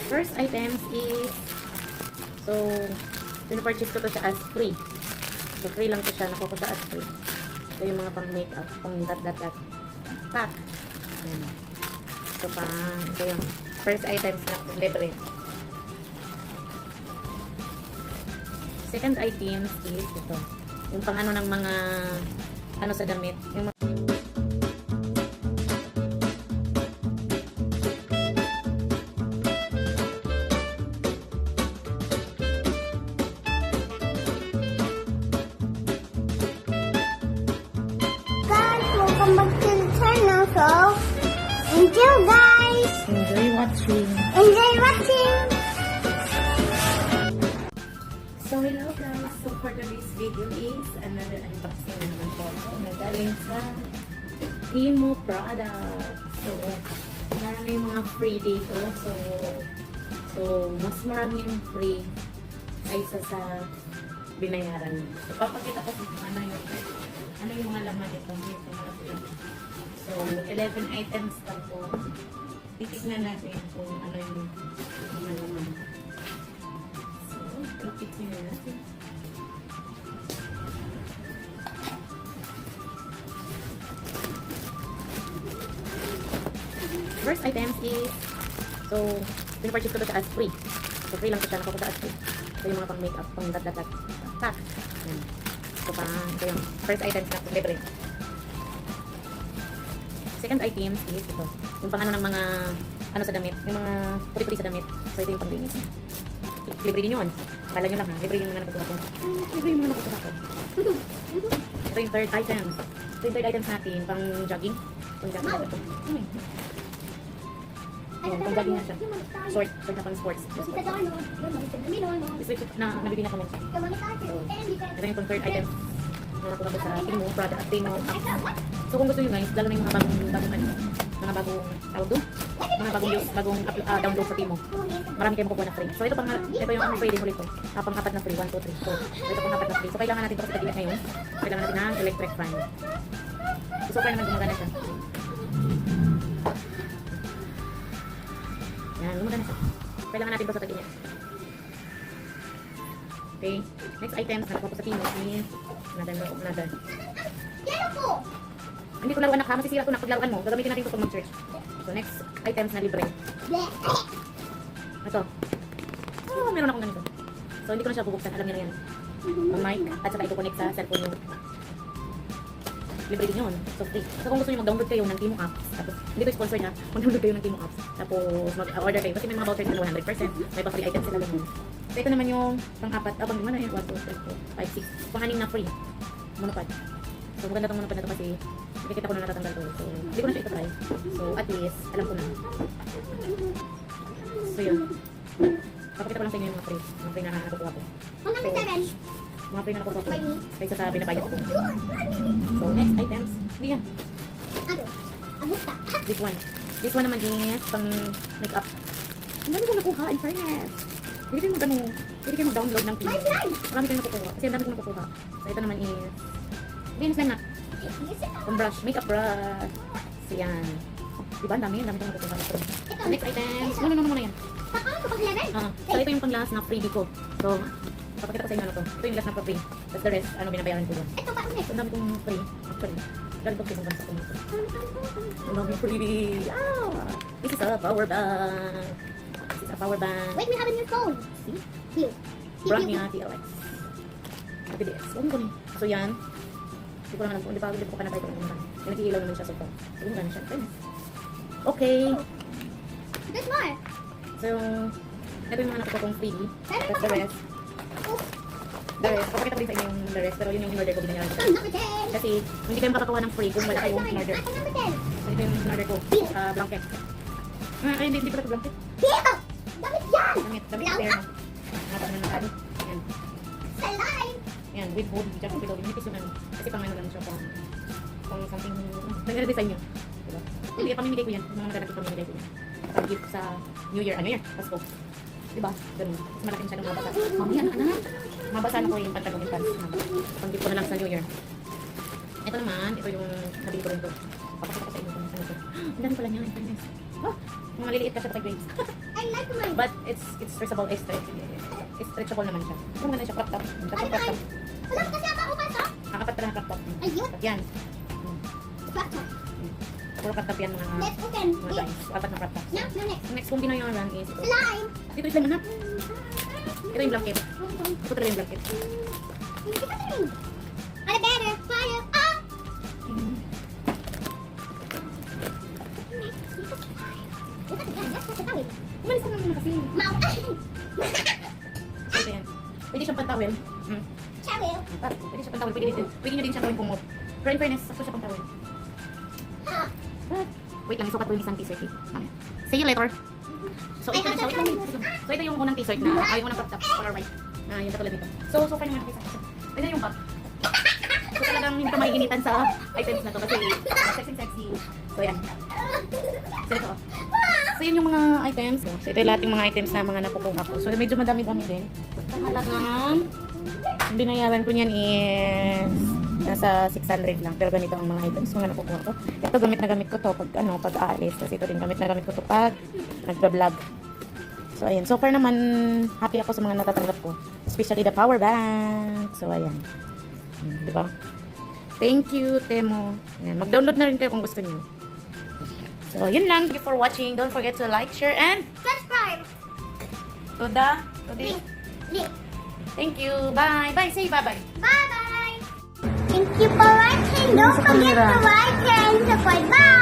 First items is, so, pinapurchase ko to siya as free. So, free lang to siya. Nakuha ko siya as free. Ito yung mga pang makeup, pang dat. Pack. Ayan. So, ito yung first items na libre. Second items is ito. Yung pang ano ng mga, ano sa damit. Yung welcome back to the channel. So, enjoy guys! enjoy watching. Enjoy watching! So, hello guys. So, for today's video is another unboxing na naman po ako na galing sa Temu product. So, marami yung mga free dito. So mas marami yung free kaysa sa binayaran. So, papakita ko kung ano yung mga laman ito. So, 11 items lang po. Titignan natin kung ano yung mga laman. Titignan natin. First items is, so, pinapurchase ko to siya as free. So, free lang to siya. Nakuha ko siya as free. Ito yung mga pang makeup, pang dat. Pack. Ayan. So, ito yung first items na libre. Second items is ito. Yung pang ano ng mga, ano sa damit. Yung mga puti-puti sa damit. So, ito yung pang linis. Libre din yun. Kala nyo lang ha. Libre yung mga nakukuha ko. Libre yung mga nakukuha ko. Ito yung third items. Ito yung third items natin. Pang jogging. Pang jogging na ito. Ayan, pang jogging na siya. Short na pang sports. Is na nabibili na kami siya. Ito yung pang third item. Na nakuha ko sa Temu product. Temu app. So kung gusto nyo guys, lalo na yung mga mga bagong tawag doon. Mga bagong download sa Temu. Marami kayong makukuha na free. So ito yung ano free din ulit ko. Pang-apat na free, 1, 2, 3. So ito pang-apat na free. So kailangan natin ito kasi tagilid ngayon. Kailangan natin ng electric fan. So kaya naman gumagana siya. Yan, gumagana siya. Kailangan natin ito sa tagilid. Okay. Next items na nakuha ko sa Temu is another. Hindi ko laruan na ka, masisira ko na paglaruan mo. Gagamitin natin ito pag mag-search. So next items na libre. Ito. Oh, meron akong ganito. So hindi ko na siya bubuksan. Alam niyo na yan. Ang mic at saka ito connect sa cellphone nyo. Libre din yun. So free. So kung gusto nyo mag-download kayo ng Temu apps, tapos hindi ko sponsor na, mag-download kayo ng Temu apps. Tapos mag-order kayo. Kasi may mga vouchers na 100%. May pa-free items sila ganun. So ito naman yung pang-apat. Pang naman na yun. 1, 2, 3, 4, 5, 6. Pang-aning na free. Monopod. So maganda itong monopod na ito kasi nakikita ko na natatanggal ko. So hindi ko na siya ito try. So at least alam ko na. So yun. Papakita ko lang sa inyo yung mga free. Mga free na nakukuha ko. Ang number 7. Mga free na nakukuha ko. Kaysa sa binabayad ko. So next items. Hindi yan. Ano? Abusta. This one. This one naman is pang makeup. Ang dami ko nakuha in fairness. Hindi kayo mag-download ng free. Marami kayo nakukuha. Kasi ang dami ko nakukuha. So ito naman is linis lang na. Pang brush. Makeup brush. So yan. Diba? Ang dami ko nakukuha. So next items. No muna yan. So ito yung pang last na freebie ko. So papakita ko sa inyo ano to. Ito yung last na free. Tapos the rest, ano binabayaran ko doon. Ito pa ulit. So ang dami kong free. Actually. Galing ko kasi bansa ko nito. Ang dami freebie. This is a power bank. This is a power bank. Wait, we have a new phone. See? Here. Brand niya TLX. TDX. So yan. Hindi ko naman alam kung hindi ko pa na-try ito. Yung nag-iilaw naman siya so far. So yung gano'n siya. Okay. There's more. So ito yung mga nakuha kong freebie. That's the rest. The rest. Papakita ko din sa inyo yung the rest. Pero yun yung in-order ko. Binayaran ko. Number 10. Kasi hindi kayo makakakuha ng free kung wala kayong in-order. Number 10. So ito yung in-order ko. Blanket. Ay, hindi pala ito blanket. Dito! Damit yan! Damit fair. Napa na ng ano. Yan. Salay! Yan, with wood, dyan ang pillow. Yung nipis yung ano. Kasi pang ano lang siya, pang something, nag-redesign nyo. Diba? Hindi, pamimigay ko yan. Mga magdadaki pamimigay ko yan. Pag gift sa New Year, ano yan? Pasko. Diba? Ganun. Mas malaki masyadong mabasa. Mamaya na, anak. Mabasa na ko yung pantagawin pants. Pang gift ko na lang sa New Year. Ito naman, ito yung nabili ko rin to. Papakita ko sa inyo kung ano to. Ang dami pala niya, in fairness. Oh! Yung maliliit kasi pag grades. I like mine. But it's stretchable, stretchable naman siya. Yung ganda siya, crop top. Yung Ano crop top. mine? Wala kasi ako upas, oh. Nakapat pala ng crop top. Ayun. Yan. Crop top. Puro crop top yan mga Let's open it. guys. Apat na crop top. Now, next. Ang next kong binayaran is ito. Slime. Dito yung slime anak. Ito yung blanket. Ito talaga yung blanket. Hindi ka rin. Ano better? Fire. Ah! Umalis ka naman kasi. Mau. So, ito yan. Pwede siyang pantawel. Chawil. Pwede siyang pantawel. Pwede nyo din siyang gawin kumot. Pero in fairness, sakto siya pantawel. Wait lang, isukat ko yung isang t-shirt eh. See you later. So, ito yung so, ito yung unang t-shirt na, yung unang crop top, color white. Yung katulad nito. So far naman nakita ko. Ito yung bag. So, talagang hindi ka maiginitan sa items na to kasi sexy. So, yan. So, ito. So, yun yung mga items. So, ito yung lahat yung mga items na mga nakukuha ko. So, medyo madami-dami din. Talagang binayaran ko niyan is nasa 600 lang. Pero ganito ang mga items mga nakukuha ko. Ito gamit na gamit ko to pag pag aalis. Kasi ito din gamit na gamit ko to pag nagpa-vlog. So ayan. So far naman happy ako sa mga natatanggap ko. Especially the power bank. So ayan. Di ba? Thank you, Temo. Ayan. Mag-download na rin kayo kung gusto niyo. So yun lang. Thank you for watching. Don't forget to like, share, and Subscribe. to the Link. Thank you. Bye. Bye. Say bye-bye. Bye-bye. Thank you for watching. Don't Sa forget camera. to like and subscribe. Bye.